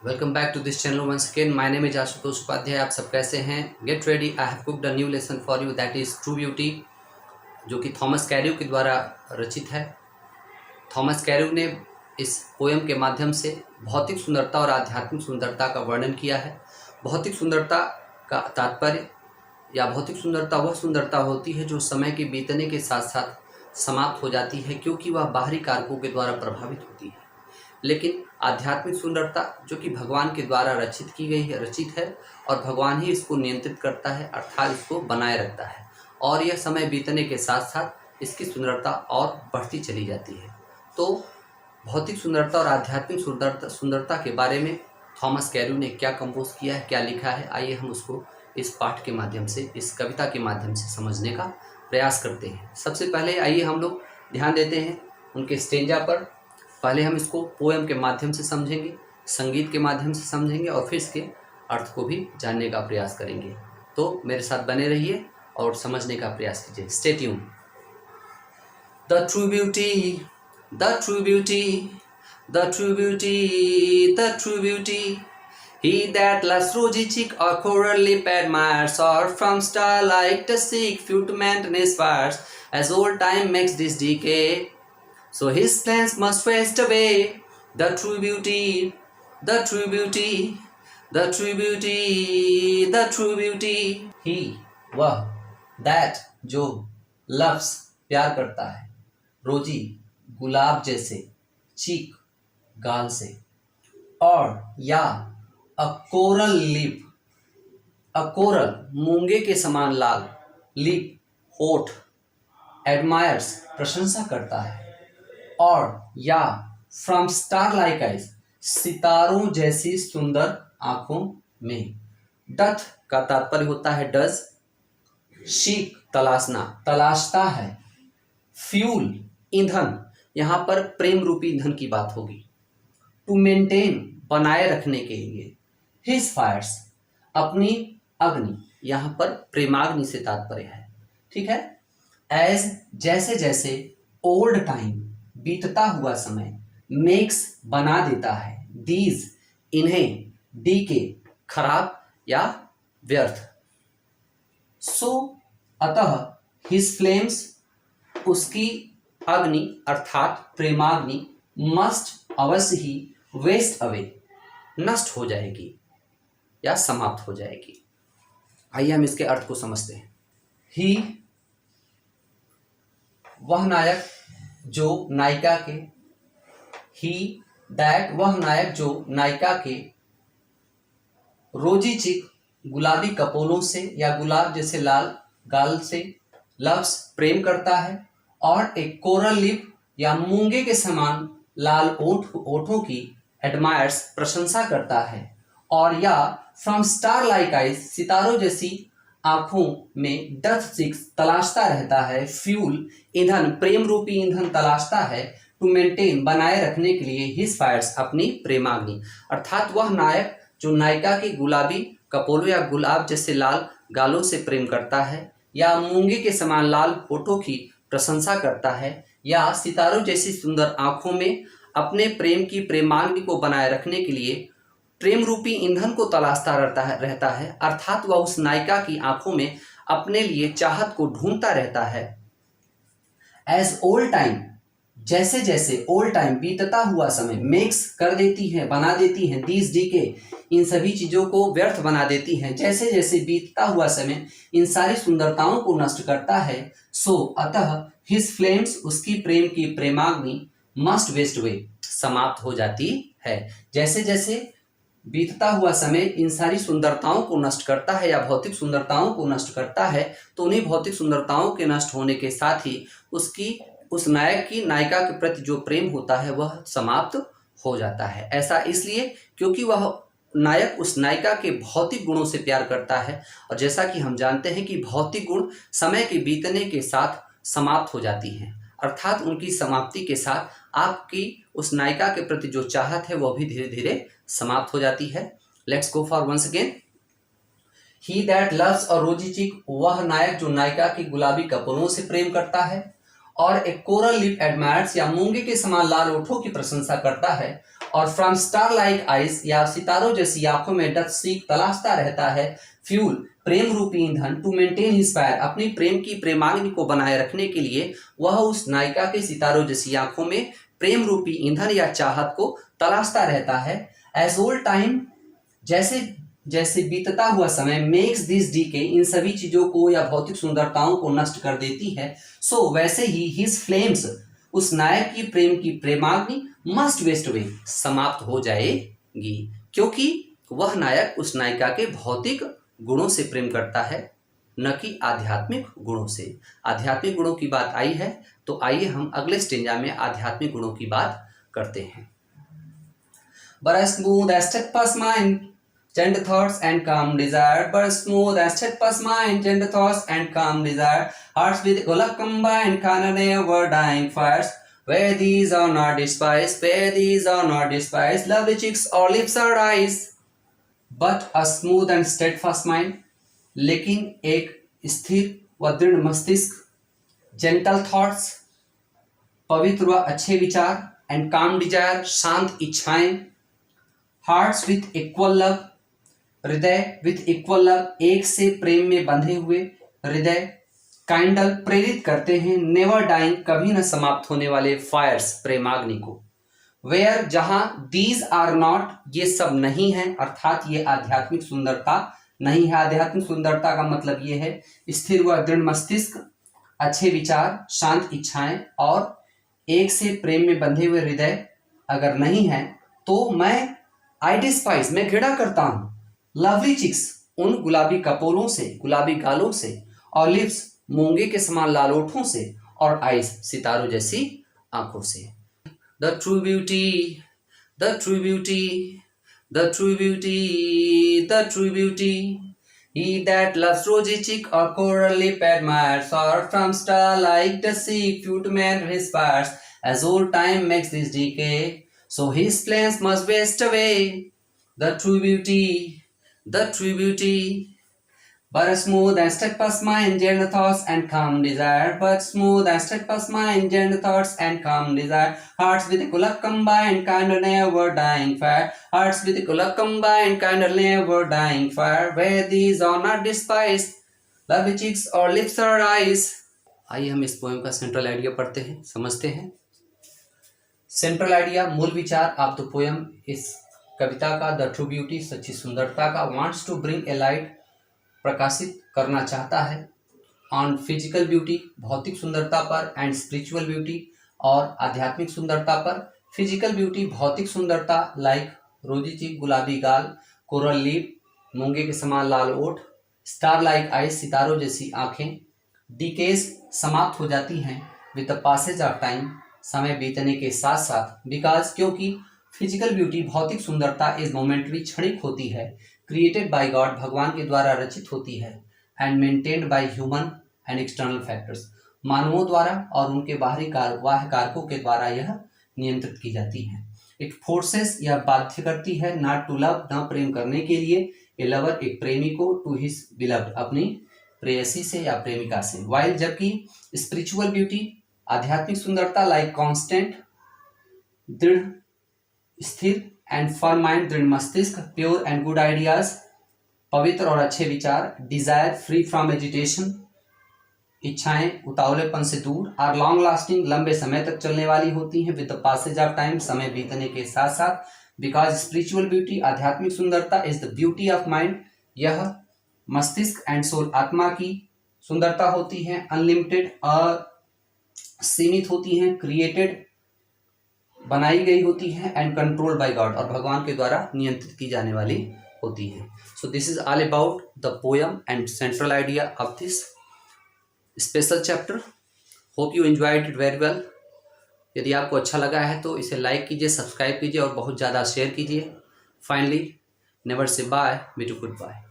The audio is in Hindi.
Welcome back to this channel once again. My name is Ashutosh Upadhyay. आप सब कैसे हैं? Get ready, I have cooked a new lesson for you, that is true beauty, जो कि थॉमस कैर्यू के द्वारा रचित है। थॉमस कैर्यू ने इस पोएम के माध्यम से भौतिक सुंदरता और आध्यात्मिक सुंदरता का वर्णन किया है। भौतिक सुंदरता का तात्पर्य या भौतिक सुंदरता वह सुंदरता होती है जो समय के बीतने के साथ साथ समाप्त हो जाती है, क्योंकि वह बाहरी कारकों के द्वारा प्रभावित होती है। लेकिन आध्यात्मिक सुंदरता जो कि भगवान के द्वारा रचित है और भगवान ही इसको नियंत्रित करता है, अर्थात इसको बनाए रखता है, और यह समय बीतने के साथ साथ इसकी सुंदरता और बढ़ती चली जाती है। तो भौतिक सुंदरता और आध्यात्मिक सुंदरता के बारे में थॉमस कैर्यू ने क्या कंपोज किया है, क्या लिखा है, आइए हम उसको इस पाठ के माध्यम से, इस कविता के माध्यम से समझने का प्रयास करते हैं। सबसे पहले आइए हम लोग ध्यान देते हैं उनके स्टेंजा पर। पहले हम इसको पोएम के माध्यम से समझेंगे, संगीत के माध्यम से समझेंगे और फिर इसके अर्थ को भी जानने का प्रयास करेंगे। तो मेरे साथ बने रहिए और समझने का प्रयास कीजिए। Stay tune. The true beauty, the true beauty, the true beauty, the true beauty, he that loves rosy cheek or coral lip admires, or from starlight to seek few to maintenance fires, as old time makes this decay, so his plans must waste away. The true beauty, the true beauty, the true beauty, the true beauty, he वह, that जो, loves प्यार करता है, रोजी गुलाब जैसे, चीक गाल से, और या अ कोरल लिप, अ कोरल मूंगे के समान लाल, लिप होठ, एडमायर्स प्रशंसा करता है, और या फ्रॉम स्टार लाइक आइज सितारों जैसी सुंदर आंखों में। डथ का तात्पर्य होता है डज, शीक तलाशना, तलाशता है, फ्यूल ईंधन, यहां पर प्रेम रूपी ईंधन की बात होगी, टू मेंटेन बनाए रखने के लिए, हिज फायर्स अपनी अग्नि, यहां पर प्रेमाग्नि से तात्पर्य है, ठीक है। एज जैसे जैसे, ओल्ड टाइम बीतता हुआ समय, मेक्स बना देता है, दीज इन्हें, डी के खराब या व्यर्थ, सो अतः, हिज फ्लेम्स उसकी अग्नि अर्थात प्रेमाग्नि, मस्ट अवश्य ही, वेस्ट अवे नष्ट हो जाएगी या समाप्त हो जाएगी। आइए हम इसके अर्थ को समझते हैं। ही वह नायक जो नायिका के, ही दैट वह नायक जो नायिका के, रोजी चिक गुलाबी कपोलों से या गुलाब जैसे लाल गाल से, लव्स प्रेम करता है, और एक कोरल लिप या मूंगे के समान लाल ओठों की, एडमायर्स प्रशंसा करता है, और या फ्रॉम स्टार लाइक आइज सितारों जैसी आंखों में, डथ सिक्स तलाशता रहता है, फ्यूल ईंधन प्रेम रूपी ईंधन तलाशता है, टू मेंटेन बनाए रखने के लिए, हिज फायर्स अपनी प्रेमाग्नि, अर्थात वह नायक जो नायिका की गुलाबी कपोलों या गुलाब जैसे लाल गालों से प्रेम करता है, या मूंगे के समान लाल होठों की प्रशंसा करता है, या सितारों जैसी सुंदर आंखों में अपने प्रेम की प्रेमाग्नि को बनाए रखने के लिए प्रेम रूपी ईंधन को तलाशता रहता है, अर्थात वह उस नायिका की आंखों में अपने लिए चाहत को ढूंढता रहता है। एज ओल्ड टाइम जैसे जैसे, ओल्ड टाइम बीतता हुआ समय, मेक्स कर देती है बना देती है, दीज डी के इन सभी चीजों को व्यर्थ बना देती हैं, जैसे जैसे बीतता हुआ समय इन सारी सुंदरताओं को नष्ट करता है, सो अतः हिज फ्लेम्स उसकी प्रेम की प्रेमाग्नि, मस्ट वेस्ट वे समाप्त हो जाती है। जैसे जैसे बीतता हुआ समय इन सारी सुंदरताओं को नष्ट करता है या भौतिक सुंदरताओं को नष्ट करता है, तो उन्हीं भौतिक सुंदरताओं के नष्ट होने के साथ ही उसकी, उस नायक की नायिका के प्रति जो प्रेम होता है वह समाप्त हो जाता है। ऐसा इसलिए क्योंकि वह नायक उस नायिका के भौतिक गुणों से प्यार करता है, और जैसा कि हम जानते हैं कि भौतिक गुण समय के बीतने के साथ समाप्त हो जाती हैं, अर्थात उनकी समाप्ति के साथ आपकी उस नायिका के प्रति जो चाहत है वह भी धीरे धीरे समाप्त हो जाती है। Let's go for once again. He that loves a rosy cheek वह नायक जो नायिका की गुलाबी कपोलों से प्रेम करता है, और एक कोरल लिप एडमायर्स या मूंगे के समान लाल ओठों की प्रशंसा करता है, और फ्रॉम स्टार लाइक आइज या सितारों जैसी आंखों में डथ सीक तलाशता रहता है फ्यूल प्रेम रूपी ईंधन टू मेंटेन हिज फायर, अपनी प्रेम की प्रेमाग्नि को बनाए रखने के लिए वह उस नायिका के सितारों जैसी आंखों में प्रेम रूपी ईंधन या चाहत को तलाशता रहता है। एज ओल्ड टाइम, जैसे जैसे बीतता हुआ समय, मेक्स दिस डीके, इन सभी चीजों को या भौतिक सुंदरताओं को नष्ट कर देती है, सो वैसे ही हिज फ्लेम्स, उस नायक की प्रेम की प्रेमाग्नि मस्ट वेस्ट अवे, समाप्त हो जाएगी, क्योंकि वह नायक उस नायिका के भौतिक गुणों से प्रेम करता है, न कि आध्यात्मिक गुणों से। आध्यात्मिक गुणों की बात आई है, तो आइए हम अगले स्टेंजा में आध्यात्मिक गुणों की बात करते हैं। But a smooth and steadfast mind, gentle thoughts and calm desire. But a smooth and steadfast mind, gentle thoughts and calm desire. Hearts with love combined, kind of never dying fires. Where these are not despised, where these are not despised. Lovely cheeks or lips or eyes. But a smooth and steadfast mind, लेकिन एक स्थिर व दृढ़ मस्तिष्क, जेंटल थॉट्स, पवित्र व अच्छे विचार, एंड काम डिजायर, शांत इच्छाएं, हार्ट्स विथ इक्वल लव, हृदय विथ इक्वल लव, एक से प्रेम में बंधे हुए हृदय, काइंडल, प्रेरित करते हैं, नेवर डाइंग, कभी न समाप्त होने वाले फायर्स, प्रेमाग्नि को, वेयर, जहां, दीज आर नॉट, ये सब नहीं है, अर्थात ये आध्यात्मिक सुंदरता नहीं है। आध्यात्मिक सुंदरता का मतलब ये है स्थिर व दृढ़ मस्तिष्क, अच्छे विचार, शांत इच्छाएं और एक से प्रेम में बंधे हुए हृदय अगर नहीं है तो आई डिस्पाइज, मैं घृणा करता हूं, लवली चिक्स, उन गुलाबी कपोलों से, गुलाबी गालों से, और लिप्स, मूंगे के समान लाल ओठों से, और आइज, सितारों जैसी आंखों से। The true beauty, the true beauty, the true beauty, the true beauty. He that loves rosy cheek or coral lip admires, or from star like the sea, few men his fires. As old time makes this decay, so his flames must waste away. The true beauty, the true beauty. But a smooth and steadfast mind, gentle thoughts and calm desire. But smooth and steadfast mind, gentle thoughts and calm desire. Hearts with equal love combined, kind of never dying fire. Hearts with equal love combined, kind of never dying fire. Where these are not despised, lovely cheeks or lips or eyes. आइए हम इस पोएम का सेंट्रल आइडिया पढ़ते हैं, समझते हैं। सेंट्रल आइडिया, मूल विचार ऑफ द पोएम, इस कविता का, द ट्रू ब्यूटी, सच्ची सुंदरता का, wants to bring a light, प्रकाशित करना चाहता है, ऑन फिजिकल ब्यूटी, भौतिक सुंदरता पर, एंड स्पिरिचुअल ब्यूटी, और आध्यात्मिक सुंदरता पर। फिजिकल ब्यूटी, भौतिक सुंदरता, लाइक रोजी चिक, गुलाबी गाल, कोरल लिप, मूंगे के समान लाल ओठ, स्टार लाइक आइज, सितारों जैसी आंखें, डीकेज, समाप्त हो जाती हैं, with the passage of time, समय बीतने के साथ साथ, बिकॉज, क्योंकि फिजिकल ब्यूटी, भौतिक सुंदरता, इज मोमेंटरी, क्षणिक होती है, क्रिएटेड बाय गॉड, भगवान के द्वारा रचित होती है, and maintained by human and external factors, मानवों द्वारा और उनके बाहरी बाह्य कारकों के द्वारा यह नियंत्रित की जाती है। इट फोर्सेस, यह बाध्य करती है, नॉट टू लव, न प्रेम करने के लिए, ए लवर, एक प्रेमी को, टू हिज बिलव्ड, अपनी प्रेयसी से या प्रेमिका से, वाइल, जबकि स्पिरिचुअल ब्यूटी, आध्यात्मिक सुंदरता, लाइक कांस्टेंट, दृढ़, स्थिर, एंड फर्म माइंड, दृढ़ मस्तिष्क, प्योर एंड गुड आइडियाज, पवित्र और अच्छे विचार, डिजायर, फ्री फ्रॉम एजिटेशन, इच्छाएं उतावलेपन से दूर, आर लॉन्ग लास्टिंग, लंबे समय तक चलने वाली होती हैं, with the passage of time, समय बीतने के साथ साथ, बिकॉज स्पिरिचुअल ब्यूटी, आध्यात्मिक सुंदरता, is the beauty of mind, यह मस्तिष्क एंड सोल, आत्मा की सुंदरता होती है, अनलिमिटेड, असीमित होती हैं, क्रिएटेड, बनाई गई होती है, एंड कंट्रोल्ड बाय गॉड, और भगवान के द्वारा नियंत्रित की जाने वाली होती है। So this is all about the poem and central idea of this special chapter. Hope you enjoyed it very well. यदि आपको अच्छा लगा है तो इसे लाइक कीजिए, सब्सक्राइब कीजिए और बहुत ज़्यादा शेयर कीजिए। Finally, never say bye, meet you, good bye.